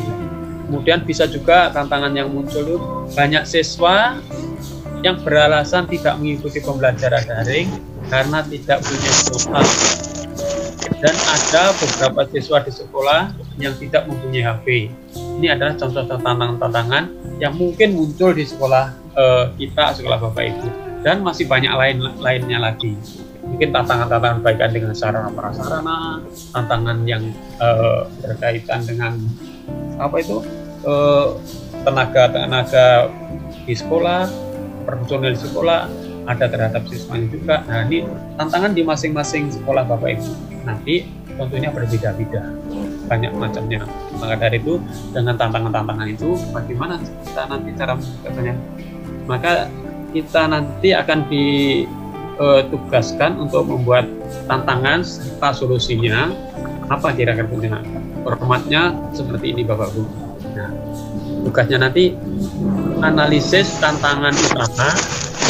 Kemudian bisa juga tantangan yang muncul itu banyak siswa yang beralasan tidak mengikuti pembelajaran daring karena tidak punya kuota. Dan ada beberapa siswa di sekolah yang tidak mempunyai HP. Ini adalah contoh-contoh tantangan yang mungkin muncul di sekolah kita, sekolah Bapak Ibu. Dan masih banyak lainnya lagi. Mungkin tantangan-tantangan berkaitan dengan sarana prasarana, tantangan yang berkaitan dengan tenaga di sekolah, personel di sekolah, ada terhadap siswanya juga. Nah ini tantangan di masing-masing sekolah Bapak Ibu. Nanti tentunya berbeda-beda, banyak macamnya. Maka dari itu dengan tantangan-tantangan itu bagaimana kita nanti cara mengatasinya? maka kita nanti akan ditugaskan untuk membuat tantangan serta solusinya. Apa kira-kira formatnya seperti ini Bapak Bu. Nah, tugasnya nanti analisis tantangan utama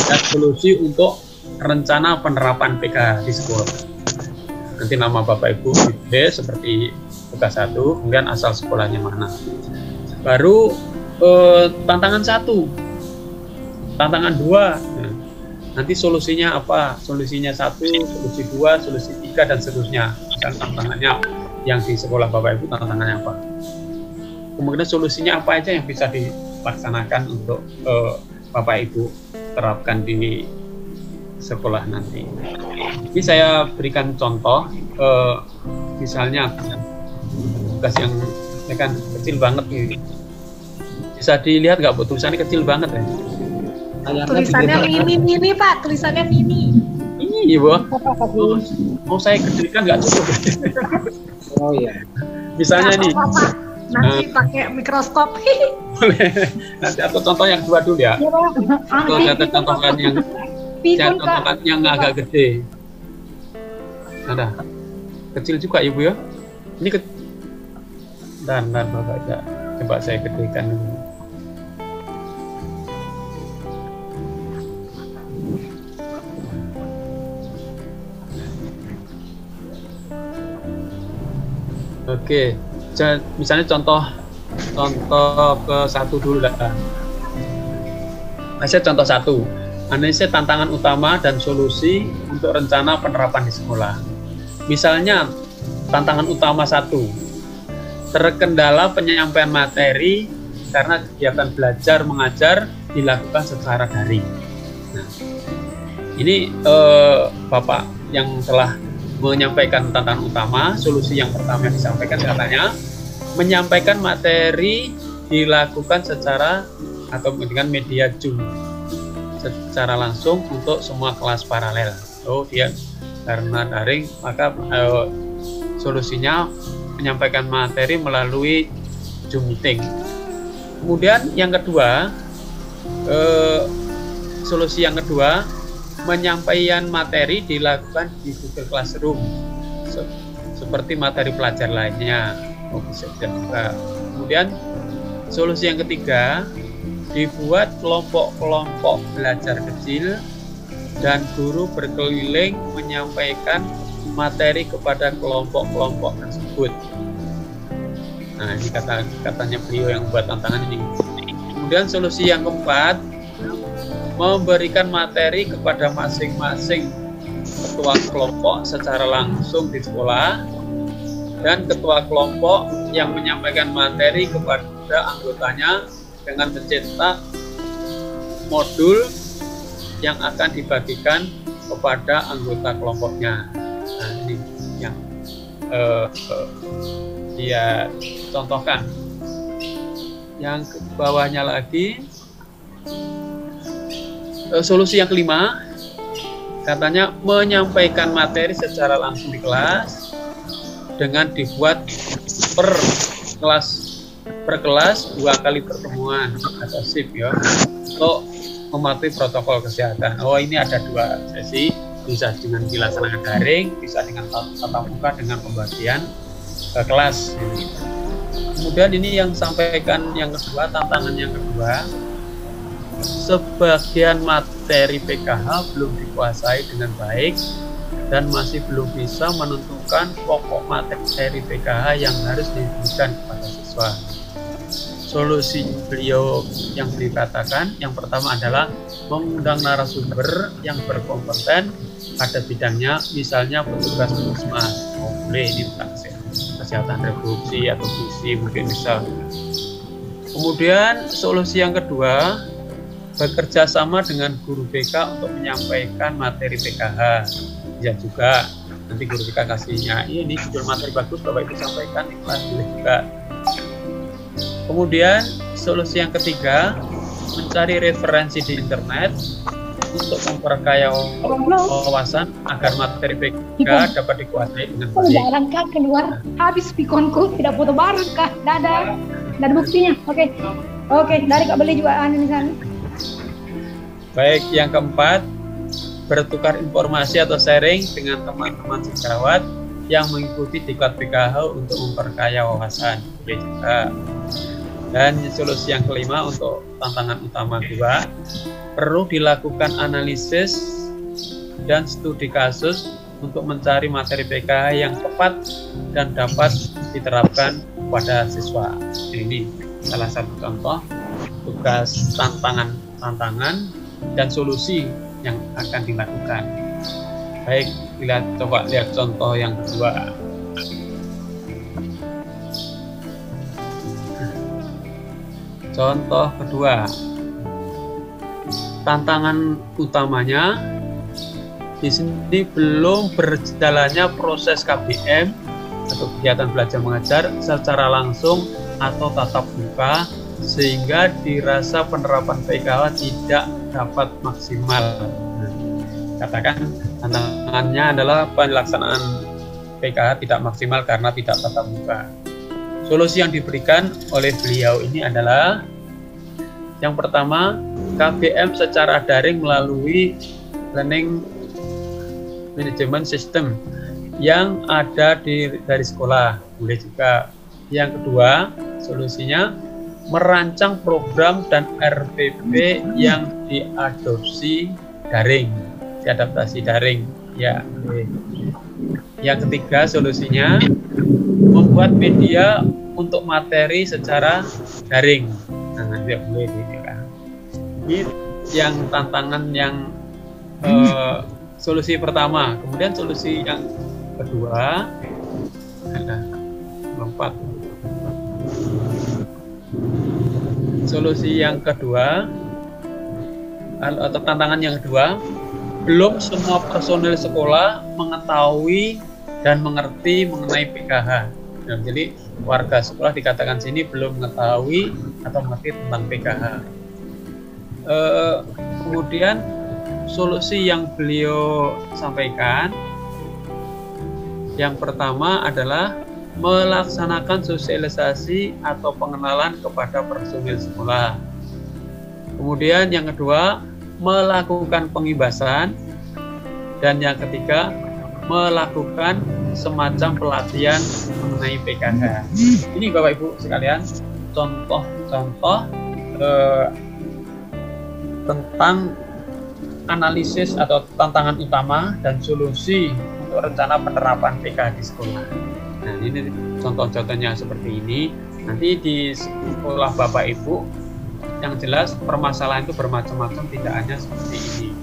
dan solusi untuk rencana penerapan PKH di sekolah. Nanti nama Bapak Ibu ditulis seperti tugas 1, kemudian asal sekolahnya mana. Baru tantangan 1, tantangan 2. Nah, nanti solusinya apa? Solusinya 1, solusi 2, solusi 3 dan seterusnya. Dan tantangannya yang di sekolah Bapak Ibu tantangannya apa? Kemudian solusinya apa aja yang bisa dilaksanakan untuk Bapak Ibu terapkan di sekolah nanti. Ini saya berikan contoh, misalnya tugas yang kan kecil banget nih. Bisa dilihat nggak Bu, tulisannya kecil banget ya? Tulisannya mini Pak, tulisannya mini. Ini Bu, mau saya kecilkan nggak cukup. Oh iya. Misalnya nih. Nanti pakai mikroskop. Boleh. Nanti atau contoh yang 2 dulu ya. Atau saya contohkan yang agak gede. Ada. Kecil juga Ibu ya. Ini dan Bapak ya. Coba saya gedekan dulu. Oke. Misalnya contoh ke 1 dulu lah. Saya contoh 1. Analisis tantangan utama dan solusi untuk rencana penerapan di sekolah. Misalnya tantangan utama 1, terkendala penyampaian materi karena kegiatan belajar mengajar dilakukan secara daring. Nah, ini Bapak yang telah menyampaikan tantangan utama. Solusi yang pertama yang disampaikan katanya menyampaikan materi dilakukan secara atau dengan media Zoom secara langsung untuk semua kelas paralel. Dia karena daring, maka solusinya menyampaikan materi melalui Zoom meeting. Kemudian yang kedua, solusi yang kedua, menyampaikan materi dilakukan di Google Classroom seperti materi pelajar lainnya. Kemudian solusi yang ketiga, dibuat kelompok-kelompok belajar kecil dan guru berkeliling menyampaikan materi kepada kelompok-kelompok tersebut. Nah, ini katanya beliau yang buat tantangan ini. Kemudian solusi yang keempat, memberikan materi kepada masing-masing ketua kelompok secara langsung di sekolah, dan ketua kelompok yang menyampaikan materi kepada anggotanya dengan mencetak modul yang akan dibagikan kepada anggota kelompoknya. Nah, ini yang dia contohkan. Yang ke bawahnya lagi, solusi yang kelima, katanya menyampaikan materi secara langsung di kelas dengan dibuat per kelas 2 kali pertemuan atau shift ya, untuk mematuhi protokol kesehatan. Ini ada 2 sesi, bisa dengan dilaksanakan daring, bisa dengan tatap muka dengan pembagian kelas. Kemudian ini yang sampaikan yang kedua, tantangan yang kedua, sebagian materi PKH belum dikuasai dengan baik dan masih belum bisa menentukan pokok materi PKH yang harus diberikan kepada siswa. Solusi beliau yang dikatakan, yang pertama adalah mengundang narasumber yang berkompeten pada bidangnya, misalnya petugas puskesmas. Boleh ini tentang kesehatan reproduksi atau gizi mungkin bisa. Kemudian solusi yang kedua, bekerja sama dengan guru BK untuk menyampaikan materi PKH. Ya juga nanti guru BK kasihnya ini judul materi bagus, Bapak Ibu sampaikan di kelas juga. Kemudian solusi yang ketiga, mencari referensi di internet untuk memperkaya wawasan agar materi PKH dapat dikuasai dengan baik. Jalan Kak keluar, habis pikonku, tidak foto baru Kak, dadah. Dan buktinya, oke, dari Kak beli juga di sana. Baik, yang keempat, bertukar informasi atau sharing dengan teman-teman sejawat yang mengikuti diklat PKH untuk memperkaya wawasan. Boleh juga. Dan solusi yang kelima untuk tantangan utama 2, perlu dilakukan analisis dan studi kasus untuk mencari materi PKH yang tepat dan dapat diterapkan pada siswa. Ini salah satu contoh tugas tantangan dan solusi yang akan dilakukan. Baik, coba lihat contoh yang kedua. Contoh kedua, tantangan utamanya di sini belum berjalannya proses KBM atau kegiatan belajar mengajar secara langsung atau tatap muka, sehingga dirasa penerapan PKH tidak dapat maksimal. Katakan tantangannya adalah pelaksanaan PKH tidak maksimal karena tidak tatap muka. Solusi yang diberikan oleh beliau ini adalah yang pertama, KBM secara daring melalui Learning Management System yang ada dari sekolah. Boleh juga. Yang kedua, solusinya merancang program dan RPP yang diadopsi daring, diadaptasi daring. Ya. Yang ketiga, solusinya membuat media untuk materi secara daring. Nah, tidak boleh kan. Ini yang tantangan yang solusi pertama. Kemudian solusi yang kedua ada lompat. Solusi yang kedua atau tantangan yang kedua, belum semua personel sekolah mengetahui dan mengerti mengenai PKH. Nah, jadi warga sekolah dikatakan sini belum mengetahui atau mengerti tentang PKH. Kemudian solusi yang beliau sampaikan, yang pertama adalah melaksanakan sosialisasi atau pengenalan kepada personil sekolah. Kemudian yang kedua, melakukan pengimbasan, dan yang ketiga, melakukan semacam pelatihan mengenai PKH. Ini Bapak Ibu sekalian, contoh-contoh tentang analisis atau tantangan utama dan solusi untuk rencana penerapan PKH di sekolah. Nah, ini contoh-contohnya seperti ini. Nanti di sekolah Bapak Ibu, yang jelas permasalahan itu bermacam-macam, tidak hanya seperti ini.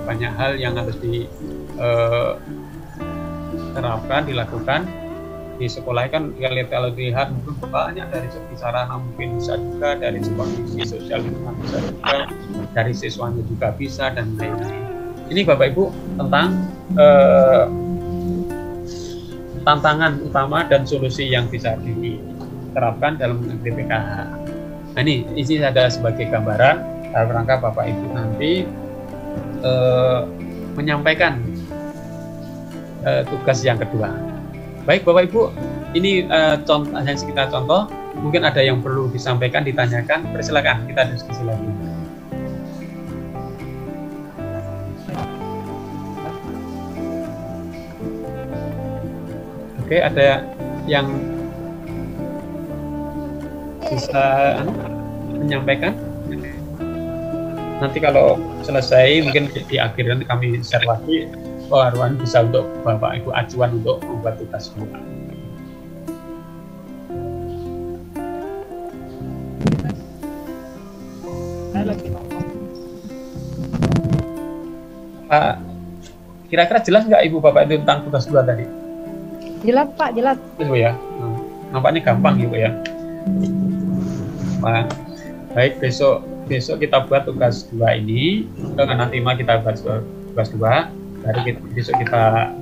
Banyak hal yang harus diterapkan, dilakukan di sekolah. Kan kalau dilihat mungkin banyak dari segi sarana, mungkin bisa juga dari kondisi sosial lingkungan, bisa juga dari siswanya juga bisa, dan lain-lain. Ini Bapak Ibu tentang tantangan utama dan solusi yang bisa diterapkan dalam menghadapi PKH. Nah, ini ada sebagai gambaran dalam rangka Bapak Ibu nanti menyampaikan tugas yang kedua. Baik Bapak Ibu, ini hanya sekitar contoh. Mungkin ada yang perlu disampaikan, ditanyakan, persilakan kita diskusi lagi. Oke, ada yang bisa menyampaikan? Nanti kalau selesai mungkin di akhir nanti kami share lagi. Arwan bisa untuk Bapak Ibu acuan untuk membuat tugas semua. Kira-kira jelas nggak Ibu Bapak itu tentang tugas 2 tadi? Jelas Pak, jelas. Ibu ya, nampaknya gampang Ibu ya. Baik, besok kita buat tugas 2 ini. Nanti kita buat tugas 2. Baru besok kita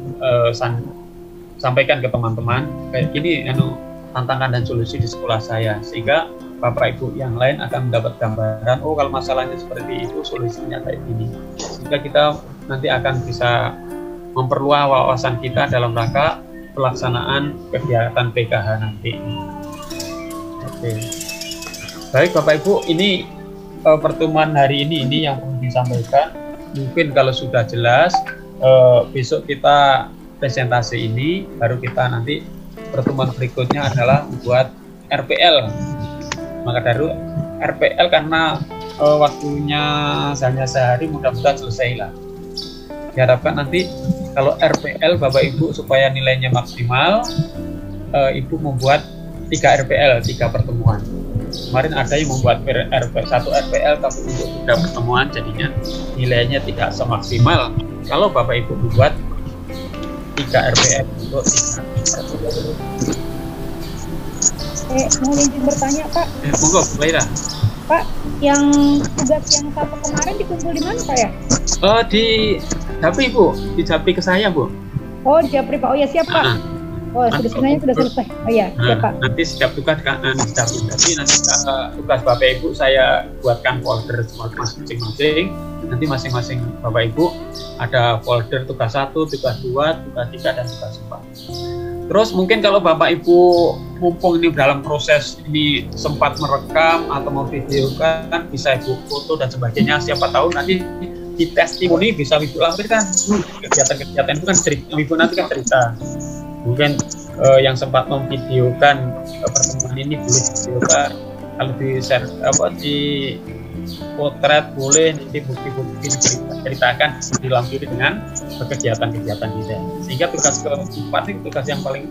sampaikan ke teman-teman. Kayak gini, tantangan dan solusi di sekolah saya, sehingga Bapak Ibu yang lain akan mendapat gambaran. Oh, kalau masalahnya seperti itu, solusinya kayak gini. Sehingga kita nanti akan bisa memperluas wawasan kita dalam rangka pelaksanaan kegiatan PKH nanti. Oke. Baik Bapak Ibu, ini pertemuan hari ini yang perlu disampaikan. Mungkin kalau sudah jelas, besok kita presentasi ini, baru kita nanti pertemuan berikutnya adalah membuat RPL. Maka dari RPL karena waktunya hanya sehari, mudah-mudahan selesai lah. Diharapkan nanti kalau RPL Bapak Ibu supaya nilainya maksimal, Ibu membuat 3 RPL, 3 pertemuan. Kemarin ada yang membuat satu RPL tapi untuk 3 pertemuan, jadinya nilainya tidak semaksimal. Kalau Bapak Ibu membuat 3 RPL untuk 3 pertemuan. Mau izin bertanya Pak. Monggo, Bu Faira. Pak, yang tugas yang satu kemarin dikumpul di mana Pak ya? Di Japri Bu, di Japri ke saya Bu. Oh di Japri Pak, oh ya siap Pak. Oh sebenarnya sudah selesai. Oh iya, siap Pak. Nanti setiap tugas nanti tugas Bapak Ibu saya buatkan folder masing-masing. Nanti masing-masing Bapak Ibu ada folder tugas 1, tugas 2, tugas 3 dan tugas 4. Terus mungkin kalau Bapak Ibu mumpung ini dalam proses ini sempat merekam atau mau videokan, bisa Ibu foto dan sebagainya. Siapa tahu nanti di testimoni bisa Ibu lampirkan kegiatan-kegiatan itu kan cerita. Ibu nanti kan cerita. Mungkin yang sempat memvideokan pertemuan ini boleh videokan. Kalau di share di potret boleh, nanti bukti-bukti diceritakan, dilampiri dengan kegiatan-kegiatan kita. Sehingga tugas keempat itu tugas yang paling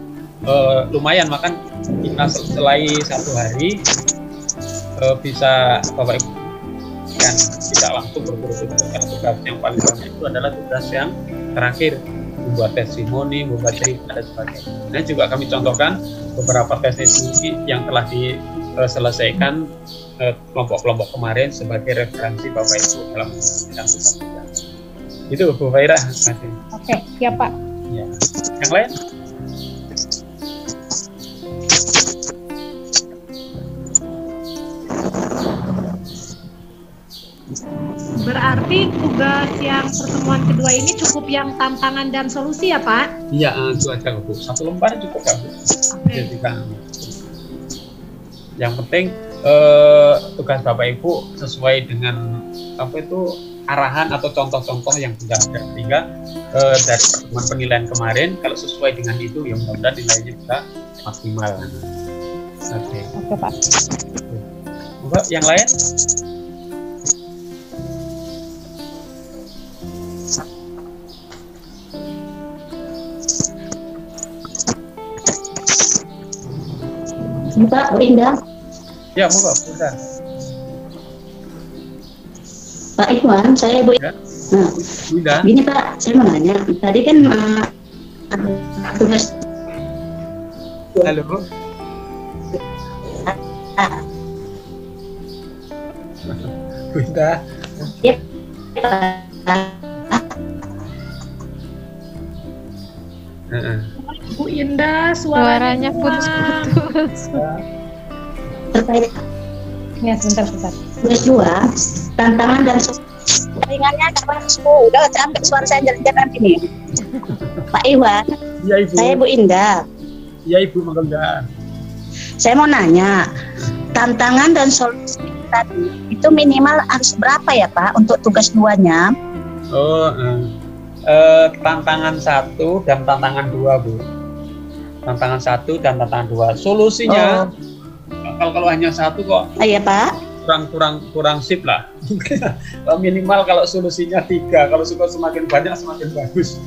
lumayan, maka kita selesai 1 hari bisa Bapak Ibu kan tidak langsung berturut-turut. Karena tugas yang paling banyak itu adalah tugas yang terakhir, membuat testimoni, membuat cerita dan sebagainya. Nah juga kami contohkan beberapa testimoni yang telah diselesaikan kelompok-kelompok kemarin sebagai referensi Bapak Ibu dalam bidang tugas. Itu Bu Faira. Oke, siap Pak. Ya. Yang lain? Berarti tugas yang pertemuan kedua ini cukup yang tantangan dan solusi ya Pak? Iya, itu aja Bu. 1 lembar cukup kan Bu. Jadi kan. Yang penting tugas Bapak Ibu sesuai dengan arahan atau contoh-contoh yang sudah ada, sehingga dari pertemuan penilaian kemarin kalau sesuai dengan itu ya mudah-mudahan nilainya bisa maksimal. Oke Pak. Yang lain? Pak, Bu Indah. Ya, monggo, bentar. Pak Iwan, saya Bu. Ya. Nah, Bu Indah. Gini Pak, saya mau nanya. Tadi kan tugas. Halo. Bu Indah. Ya. Bu Indah, Suaranya putus-putus. Terkait Ya sebentar. tugas 2, tantangan dan ringannya kapan udah sampai suara saya jalan-jalan ini. Pak Iwan, Iya Ibu. saya Bu Indah. Iya Ibu, mengundang. Saya mau nanya, tantangan dan solusi tadi itu minimal harus berapa ya Pak untuk tugas 2-nya? Tantangan 1 dan tantangan 2 Bu. Tantangan 1 dan tantangan 2. Solusinya kalau hanya 1 kok Iya Pak. kurang sip lah. Minimal kalau solusinya 3. Kalau semakin banyak semakin bagus.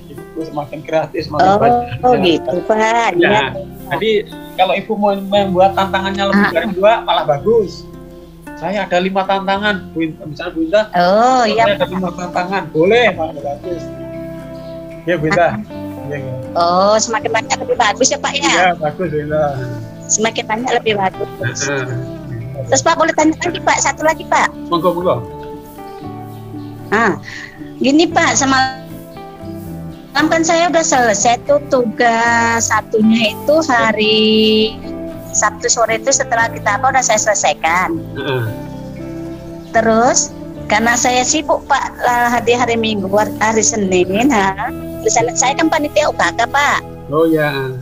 Itu semakin kreatif, semakin banyak. Oh gitu Pak. Ya. Jadi kalau Ibu mau membuat tantangannya lebih dari 2 malah bagus. Saya ada 5 tantangan, misalnya Bu Indah. Oh iya. Saya ada 5 tantangan, boleh, malah bagus. Ya Bu Indah. Ya. Oh semakin banyak lebih bagus ya Pak ya. Iya bagus Bu Indah. Semakin banyak lebih bagus. Terus Pak boleh tanya lagi Pak, satu lagi Pak. Monggo. Gini Pak, semalam kan saya udah selesai tuh tugas satunya itu hari Sabtu sore itu setelah kita udah saya selesaikan. Terus karena saya sibuk Pak di hari Minggu, hari Senin, saya kan panitia UKK Pak. Oh ya.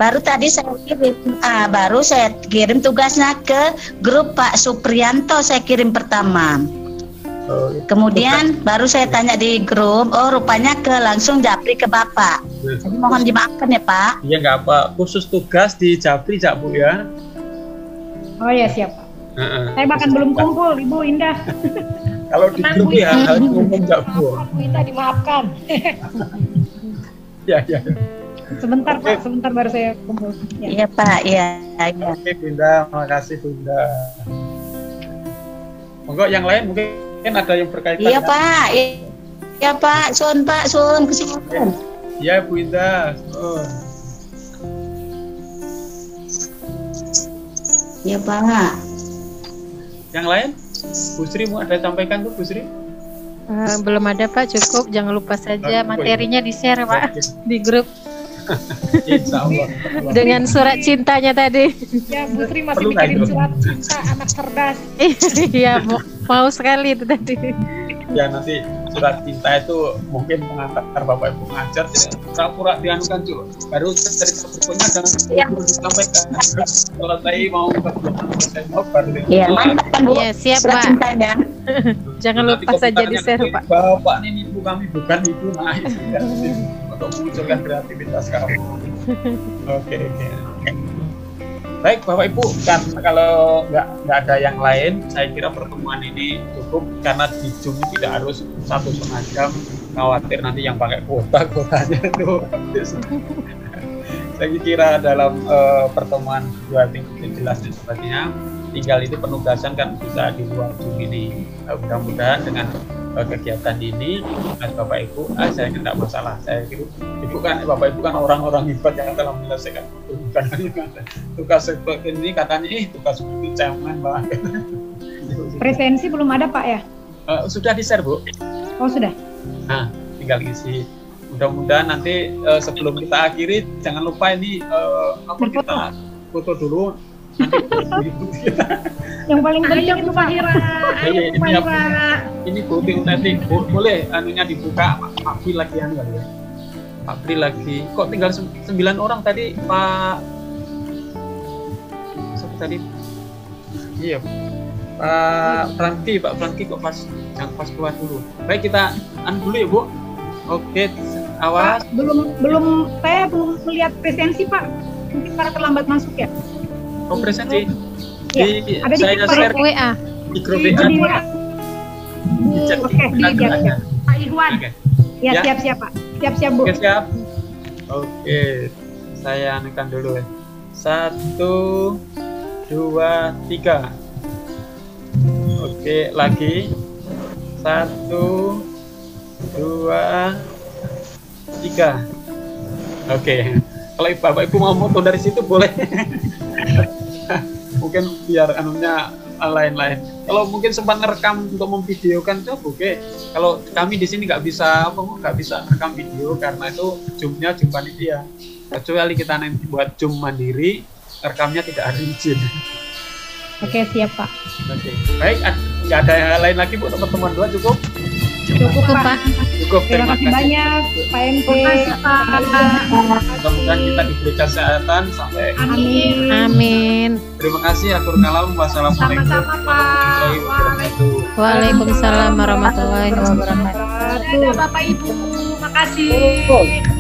Baru tadi saya kirim, baru saya kirim tugasnya ke grup Pak Suprianto, saya kirim pertama. Kemudian baru saya tanya di grup, oh rupanya langsung japri ke Bapak. Jadi mohon dimaafkan ya Pak. Iya nggak apa, khusus tugas di japri Cak Bu ya. Oh ya siap Pak. Saya bahkan belum kumpul Ibu Indah. Kalau di grup ya harus ngomong Cak Bu. Bu Indah dimaafkan. Ya. Sebentar Pak, sebentar baru saya kumpul. Iya Pak, iya. Oke Bunda, makasih Bunda. Monggo yang lain mungkin ada yang berkaitan. Iya Pak, iya Pak, Sun kesini. Iya Bu Indah. Iya Pak. Yang lain? Bu Sri mau ada sampaikan tuh Bu Sri? Belum ada Pak, cukup. Jangan lupa saja materinya di-share Pak di grup. Insya Allah. Dengan surat cintanya tadi. Ya Bu Sri masih mikirin surat cinta anak cerdas. Iya, mau sekali itu tadi. Ya nanti surat cinta itu mungkin mengantar Bapak Ibu ngajar pura-pura dianukan juga. Baru cerita berikutnya jangan disampaikan. Kalau saya mau saya mau baru. Iya, mantap kan Bu. Iya, siap surat Pak. cintanya. Jangan lupa saja di-share Pak. Bapak ini ibu kami bukan ibu, nah itu ya. Untuk memunculkan kreativitas kamu. Oke. Baik Bapak Ibu, kan kalau nggak ada yang lain, saya kira pertemuan ini cukup karena di Zoom tidak harus 1,5 jam. Khawatir nanti yang pakai kuotanya itu. Saya kira dalam pertemuan dua minggu jelas dan sebagainya. Tinggal itu penugasan kan bisa di luar Zoom ini. Mudah-mudahan dengan kegiatan ini, Bapak Ibu, saya tidak masalah. Saya kira Bapak Ibu kan orang-orang hebat yang telah menyelesaikan tugas seperti ini. Katanya tugas itu cemen banget. Presensi belum ada Pak ya? Sudah di-share Bu. Oh sudah. Nah, tinggal isi. Mudah-mudahan nanti sebelum kita akhiri, jangan lupa ini kita foto dulu. Yang paling penting itu Pak Hira. Ini bukti nanti boleh anunya dibuka April lagi ya. April lagi. Kok tinggal 9 orang tadi Pak? Siapa tadi? Iya. Pak Franky kok jangan pas keluar dulu. Baik kita dulu ya Bu. Oke, awas. Pak, saya belum melihat presensi Pak. Mungkin karena terlambat masuk ya. Presensi ada di share WA di grup WA. Oke, di Pak Ikhwan. Ya, siap Pak. Siap Bu. Oke, siap. Oke, saya anukan dulu ya. 1, 2, 3. Oke, lagi 1, 2, 3. Oke, kalau Bapak Ibu mau foto dari situ boleh. Mungkin biar anunya lain-lain. Kalau mungkin sempat ngerekam untuk memvideokan coba oke. Kalau kami di sini nggak bisa rekam video karena itu Zoom-nya Zoom panitia. Kecuali kita nanti buat Zoom mandiri, rekamnya tidak ada izin. Oke, siap Pak. Oke. Baik, nggak ada lain lagi Bu untuk pertemuan 2 cukup? Cukup Pak. Cukup. Terima kasih banyak Pak MP. Mudah-mudahan kita diberi kesehatan sampai. Amin. Terima kasih. Atur kalam. Wassalamualaikum warahmatullahi wabarakatuh. Waalaikumsalam warahmatullahi wabarakatuh. Bapak Ibu, makasih.